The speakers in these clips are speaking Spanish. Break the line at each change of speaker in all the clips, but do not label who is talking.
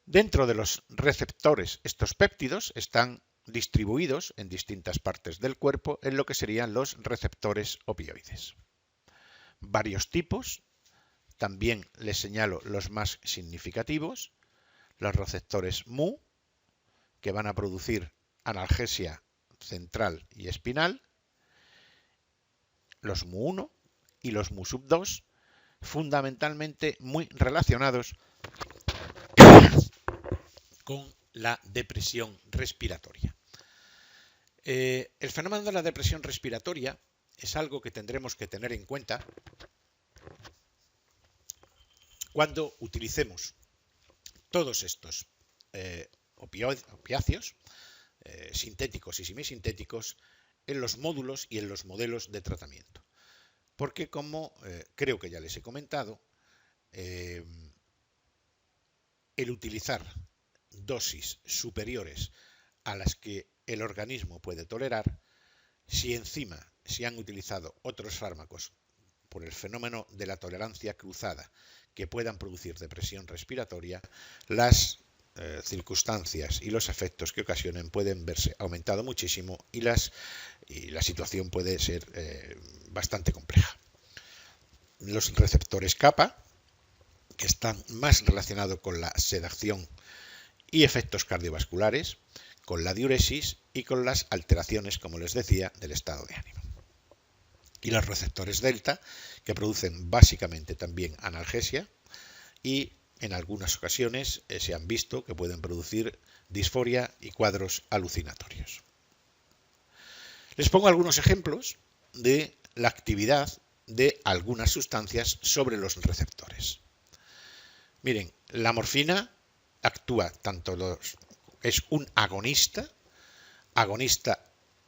Dentro de los receptores, estos péptidos están distribuidos en distintas partes del cuerpo en lo que serían los receptores opioides. Varios tipos, también les señalo los más significativos, los receptores mu, que van a producir analgesia central y espinal, los mu1 y los mu2, fundamentalmente muy relacionados con la depresión respiratoria. El fenómeno de la depresión respiratoria es algo que tendremos que tener en cuenta cuando utilicemos todos estos opiáceos, sintéticos y semisintéticos, en los módulos y en los modelos de tratamiento. Porque como creo que ya les he comentado, el utilizar dosis superiores a las que el organismo puede tolerar, si encima se han utilizado otros fármacos por el fenómeno de la tolerancia cruzada que puedan producir depresión respiratoria, las circunstancias y los efectos que ocasionen pueden verse aumentado muchísimo y la situación puede ser bastante compleja. Los receptores kappa, que están más relacionados con la sedación y efectos cardiovasculares, con la diuresis y con las alteraciones, como les decía, del estado de ánimo. Y los receptores delta, que producen básicamente también analgesia y en algunas ocasiones se han visto que pueden producir disforia y cuadros alucinatorios. Les pongo algunos ejemplos de la actividad de algunas sustancias sobre los receptores. Miren, la morfina actúa es un agonista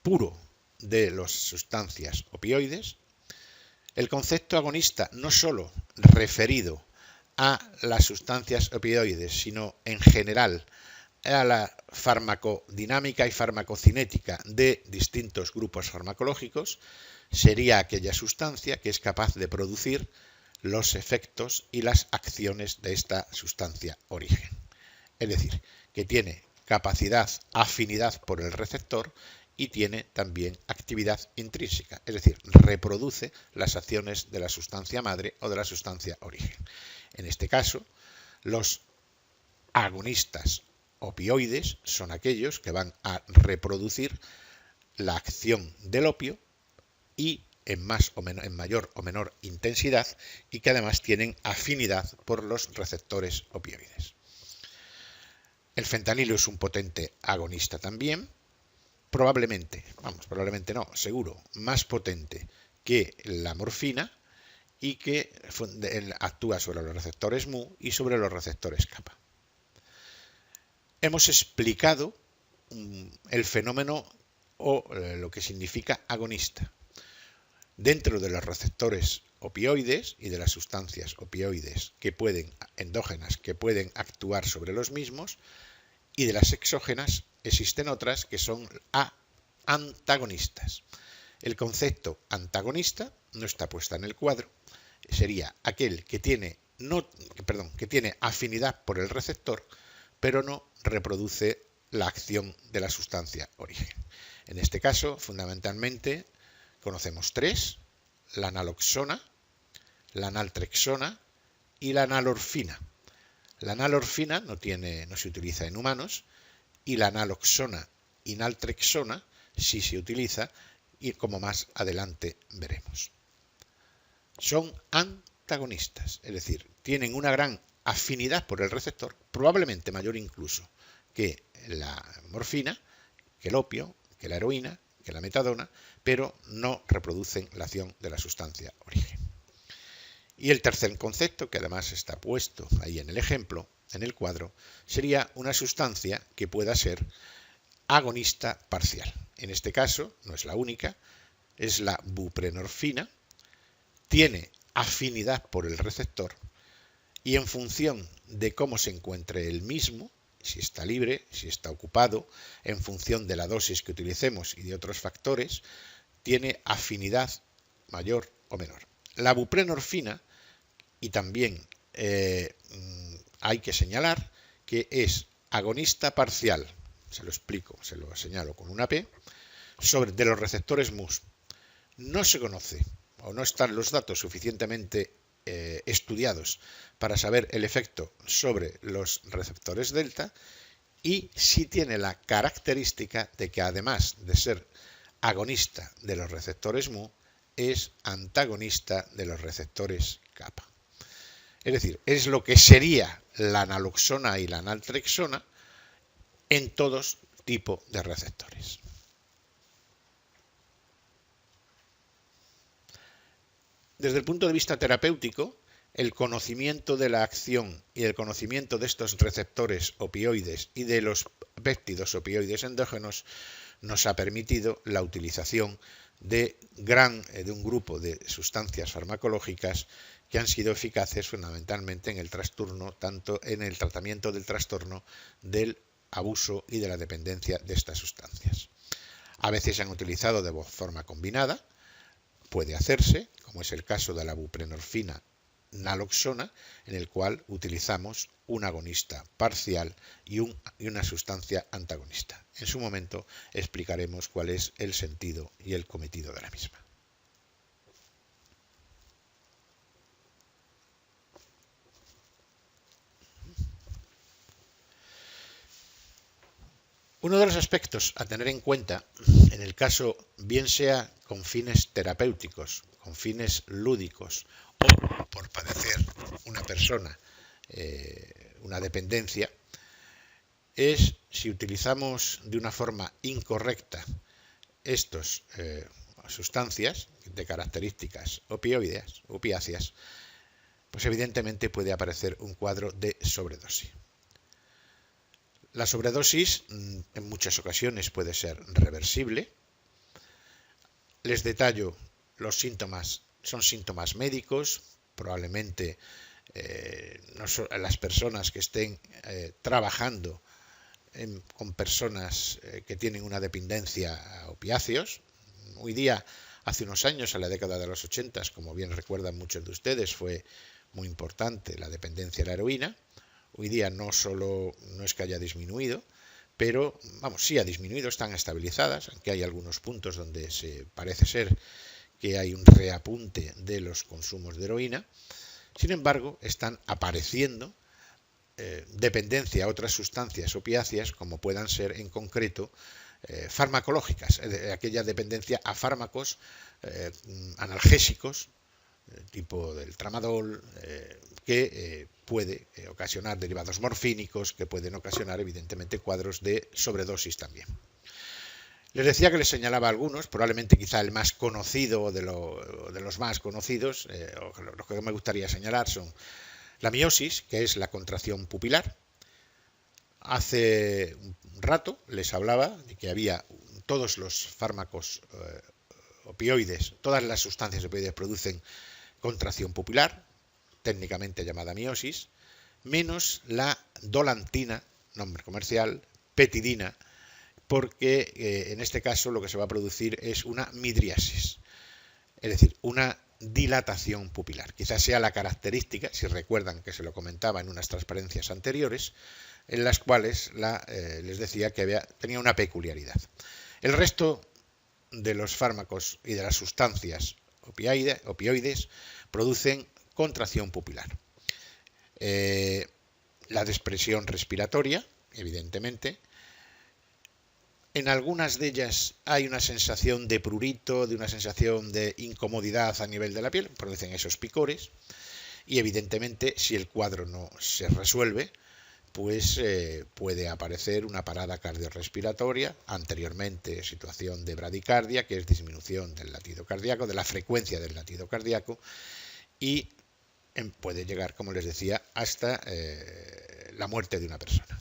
puro de las sustancias opioides. El concepto agonista no solo referido a las sustancias opioides, sino en general a la farmacodinámica y farmacocinética de distintos grupos farmacológicos, sería aquella sustancia que es capaz de producir los efectos y las acciones de esta sustancia origen. Es decir, que tiene capacidad, afinidad por el receptor y tiene también actividad intrínseca, es decir, reproduce las acciones de la sustancia madre o de la sustancia origen. En este caso, los agonistas opioides son aquellos que van a reproducir la acción del opio y en mayor o menor intensidad y que además tienen afinidad por los receptores opioides. El fentanilo es un potente agonista también, probablemente no, seguro, más potente que la morfina y que actúa sobre los receptores mu y sobre los receptores kappa. Hemos explicado el fenómeno o lo que significa agonista. Dentro de los receptores opioides y de las sustancias opioides endógenas que pueden actuar sobre los mismos, y de las exógenas existen otras que son antagonistas. El concepto antagonista no está puesto en el cuadro, sería aquel que tiene afinidad por el receptor, pero no reproduce la acción de la sustancia origen. En este caso, fundamentalmente, conocemos tres: la naloxona, la naltrexona y la nalorfina. La nalorfina no se utiliza en humanos y la naloxona y naltrexona sí se utiliza y como más adelante veremos. Son antagonistas, es decir, tienen una gran afinidad por el receptor, probablemente mayor incluso que la morfina, que el opio, que la heroína, que la metadona, pero no reproducen la acción de la sustancia origen. Y el tercer concepto, que además está puesto ahí en el ejemplo, en el cuadro, sería una sustancia que pueda ser agonista parcial. En este caso, no es la única, es la buprenorfina, tiene afinidad por el receptor y en función de cómo se encuentre el mismo, si está libre, si está ocupado, en función de la dosis que utilicemos y de otros factores, tiene afinidad mayor o menor. La buprenorfina, y también hay que señalar que es agonista parcial, se lo explico, se lo señalo con una P, de los receptores mus. No se conoce o no están los datos suficientemente estudiados para saber el efecto sobre los receptores delta, y sí tiene la característica de que, además de ser agonista de los receptores mu, es antagonista de los receptores kappa. Es decir, es lo que sería la naloxona y la naltrexona en todos tipos de receptores. Desde el punto de vista terapéutico, el conocimiento de la acción y el conocimiento de estos receptores opioides y de los péptidos opioides endógenos nos ha permitido la utilización de un grupo de sustancias farmacológicas que han sido eficaces fundamentalmente en el trastorno, tanto en el tratamiento del trastorno del abuso y de la dependencia de estas sustancias. A veces se han utilizado de forma combinada, puede hacerse, como es el caso de la buprenorfina naloxona, en el cual utilizamos un agonista parcial y una sustancia antagonista. En su momento explicaremos cuál es el sentido y el cometido de la misma. Uno de los aspectos a tener en cuenta, en el caso bien sea con fines terapéuticos, con fines lúdicos o por padecer una persona una dependencia, es si utilizamos de una forma incorrecta estas sustancias de características opiáceas, pues evidentemente puede aparecer un cuadro de sobredosis. La sobredosis en muchas ocasiones puede ser reversible. Les detallo los síntomas. Son síntomas médicos, probablemente las personas que estén trabajando con personas que tienen una dependencia a opiáceos. Hoy día, hace unos años, en la década de los 80, como bien recuerdan muchos de ustedes, fue muy importante la dependencia a la heroína. Hoy día no es que haya disminuido, pero sí ha disminuido, están estabilizadas, aunque hay algunos puntos donde parece ser que hay un reapunte de los consumos de heroína. Sin embargo, están apareciendo dependencia a otras sustancias opiáceas, como puedan ser en concreto farmacológicas, aquella dependencia a fármacos analgésicos, tipo del tramadol, que puede ocasionar derivados morfínicos, que pueden ocasionar evidentemente cuadros de sobredosis también. Les decía que les señalaba algunos, probablemente quizá el más conocido de los más conocidos, los que me gustaría señalar son la miosis, que es la contracción pupilar. Hace un rato les hablaba de que había todos los fármacos opioides, todas las sustancias opioides producen contracción pupilar, técnicamente llamada miosis, menos la dolantina, nombre comercial, petidina, porque en este caso lo que se va a producir es una midriasis, es decir, una dilatación pupilar. Quizás sea la característica, si recuerdan que se lo comentaba en unas transparencias anteriores, en las cuales les decía que tenía una peculiaridad. El resto de los fármacos y de las sustancias opioides producen contracción pupilar. La despresión respiratoria, evidentemente. En algunas de ellas hay una sensación de prurito, de una sensación de incomodidad a nivel de la piel, producen esos picores. Y evidentemente, si el cuadro no se resuelve, pues puede aparecer una parada cardiorrespiratoria, anteriormente situación de bradicardia, que es disminución del latido cardíaco, de la frecuencia del latido cardíaco, y puede llegar, como les decía, hasta la muerte de una persona.